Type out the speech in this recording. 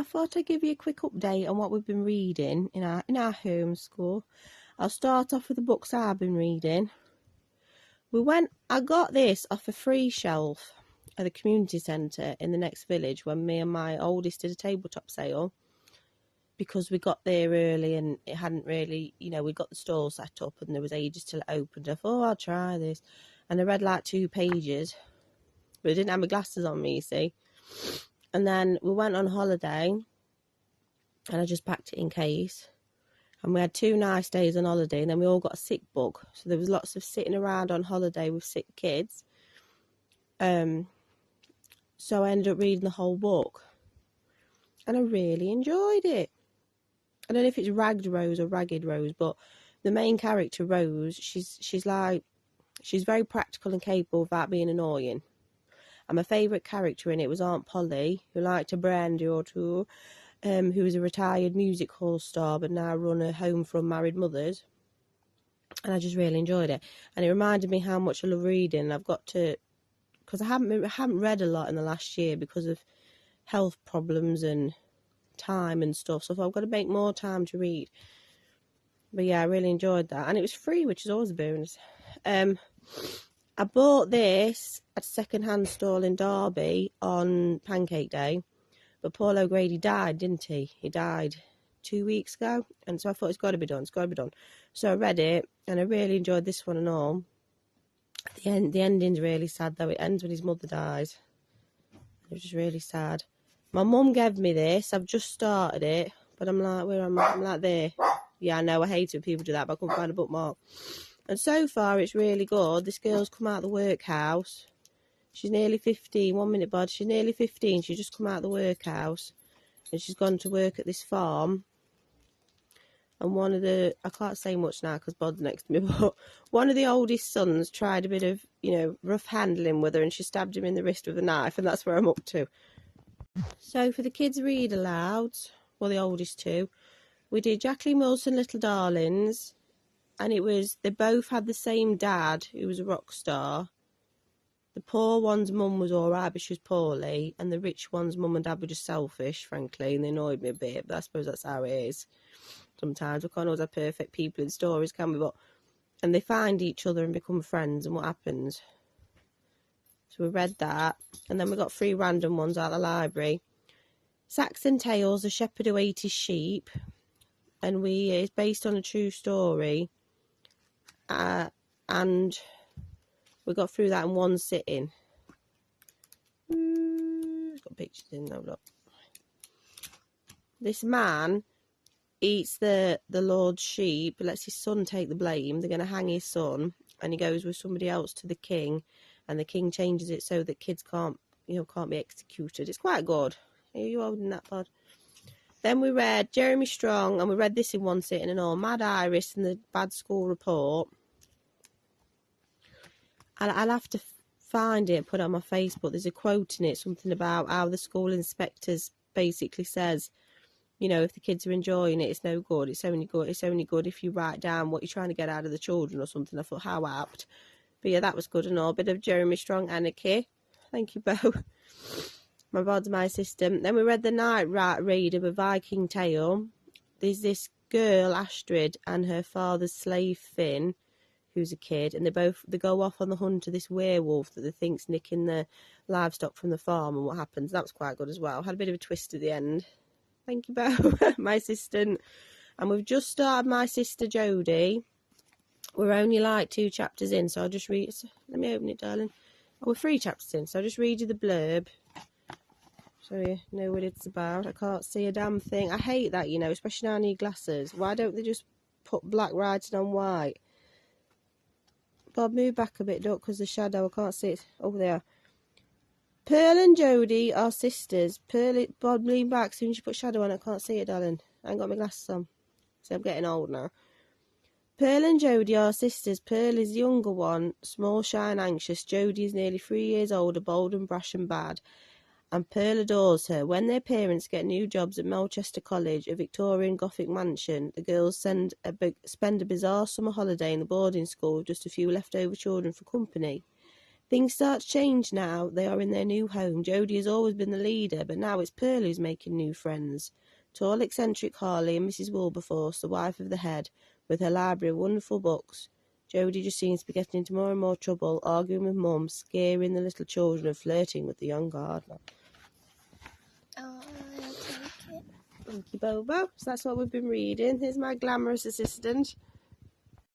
thought I'd give you a quick update on what we've been reading in our homeschool. I'll start off with the books I've been reading. I got this off a free shelf at the community centre in the next village when me and my oldest did a tabletop sale, because we got there early and it hadn't really, we got the stall set up and there was ages till it opened. I thought, I'll try this. And I read like 2 pages, but I didn't have my glasses on me, you see. And then we went on holiday and I just packed it in case. And we had 2 nice days on holiday, and then we all got a sick bug. So there was lots of sitting around on holiday with sick kids. So I ended up reading the whole book. And I really enjoyed it. I don't know if it's Ragged Rose or Ragged Rose, but the main character, Rose, she's very practical and capable without being annoying. And my favourite character in it was Aunt Polly, who liked a brandy or two, who was a retired music hall star but now run a home for unmarried mothers. And I just really enjoyed it. And it reminded me how much I love reading. I've got to, because I haven't read a lot in the last year because of health problems and time and stuff. So I thought I've got to make more time to read. But yeah, I really enjoyed that. And it was free, which is always a bonus. I bought this at a second-hand stall in Derby on Pancake Day, but Paul O'Grady died, didn't he? He died 2 weeks ago, and so I thought it's got to be done. So I read it, and I really enjoyed this one and all. The ending's really sad, though. It ends when his mother dies. It was just really sad. My mum gave me this. I've just started it, but I'm like, where am I? I'm like there. Yeah, I know, I hate it when people do that, but I couldn't find a bookmark. And so far, it's really good. This girl's come out of the workhouse. She's nearly 15. 1 minute, bud. She's nearly 15. She's just come out of the workhouse. And she's gone to work at this farm. And I can't say much now because Bod's next to me, but one of the oldest sons tried a bit of, rough handling with her, and she stabbed him in the wrist with a knife, and that's where I'm up to. So for the kids read alouds, well, the oldest 2, we did Jacqueline Wilson, Little Darlings. And they both had the same dad, who was a rock star. The poor one's mum was all right, but she was poorly. And the rich one's mum and dad were just selfish, frankly, and they annoyed me a bit. But I suppose that's how it is. Sometimes we can't always have perfect people in stories, can we? And they find each other and become friends, and what happens? So we read that. And then we got 3 random ones out of the library. Saxon Tales, The Shepherd Who Ate His Sheep. And it's based on a true story. And we got through that in one sitting. Got pictures in there, look. This man eats the Lord's sheep, lets his son take the blame. They're going to hang his son, and he goes with somebody else to the king, and the king changes it so that kids can't be executed. It's quite good. Are you holding that, bud? Then we read Jeremy Strong, and we read this in one sitting and all. Mad Iris and the Bad School Report. I'll have to find it and put it on my Facebook. There's a quote in it, something about how the school inspectors basically says, if the kids are enjoying it, it's no good. It's only good if you write down what you're trying to get out of the children or something. I thought, how apt. But yeah, that was good and all. Bit of Jeremy Strong anarchy. Thank you both. My bod's my system. Then we read The Night Read of a Viking Tale. There's this girl, Astrid, and her father's slave, Finn, who's a kid, and they go off on the hunt of this werewolf that they think's nicking the livestock from the farm, and what happens. That was quite good as well. Had a bit of a twist at the end. Thank you, Bo, my assistant. And we've just started My Sister Jodie. We're only like 2 chapters in, so I'll just read. Let me open it, darling. Oh, we're 3 chapters in, so I'll just read you the blurb, so you know what it's about. I can't see a damn thing. I hate that, especially now I need glasses. Why don't they just put black writing on white? Bob, move back a bit, Duck, because the shadow, I can't see it. Oh, they are. Pearl and Jodie are sisters. Bob, lean back. As soon as you put shadow on, I can't see it, darling. I ain't got my glasses on. So I'm getting old now. Pearl and Jodie are sisters. Pearl is the younger one, small, shy and anxious. Jodie is nearly 3 years older, bold and brash and bad. And Pearl adores her. When their parents get new jobs at Melchester College, a Victorian Gothic mansion, the girls spend a bizarre summer holiday in the boarding school with just a few leftover children for company. Things start to change now. They are in their new home. Jodie has always been the leader, but now it's Pearl who's making new friends. Tall, eccentric Harley and Mrs. Wilberforce, the wife of the head, with her library of wonderful books. Jodie just seems to be getting into more and more trouble, arguing with Mum, scaring the little children and flirting with the young gardener. Oh, I'll take it. Thank you, Bobo. So that's what we've been reading. Here's my glamorous assistant.